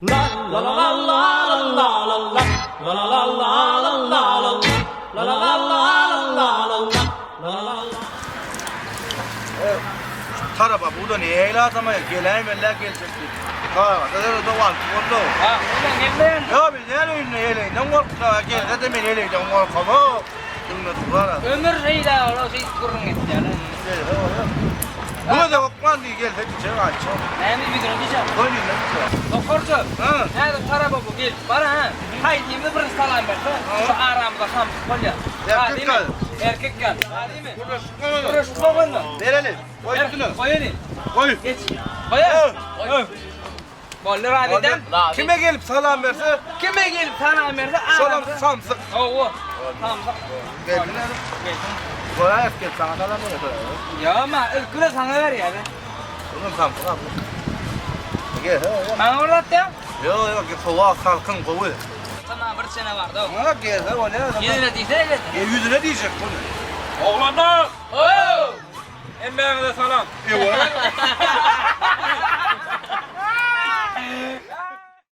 Taraba burada ne eyle adama geleyim eller gelecekti. Ha, da var kondo. Ha, ulan gelmeyen. Ya biz ne öyle eyle, ne korktu gel de ben eyle, ne korkama. Şimdi duvara. Ömür şeyde ola şey kurun etti yani. Bu da korkman diye gel hep çay aç. Neymiş bir gün diyeceğim. Koyun ne? Doktorcu. Ha. Nerede para bu gel. Bana ha. Haydi bir salam verse. Şu aramda tam kolya. Erkek gel. Erkek gel. Ha değil mi? Burası. Burası babanla. Verelim. Koy şunu. Koy ni. Koy. Geç. Koy. Koy. Boller adiden. Kime gelip salam verse? Kime gelip sana verse? Salam samsık. Oo. Tamam. Geldin. Koy eski sana salam ver. Ya ama ılkıla sana ver ya be. Bunun samsık abi. Gel. Bana orada ya. Yok soğuk kalkın kovu. Sana bir sene vardı o. Ha gel o ne? Yine diyse evet. Yüzüne diyecek bunu. Oğlanlar! Oo! Emmeğine de salam. Yok.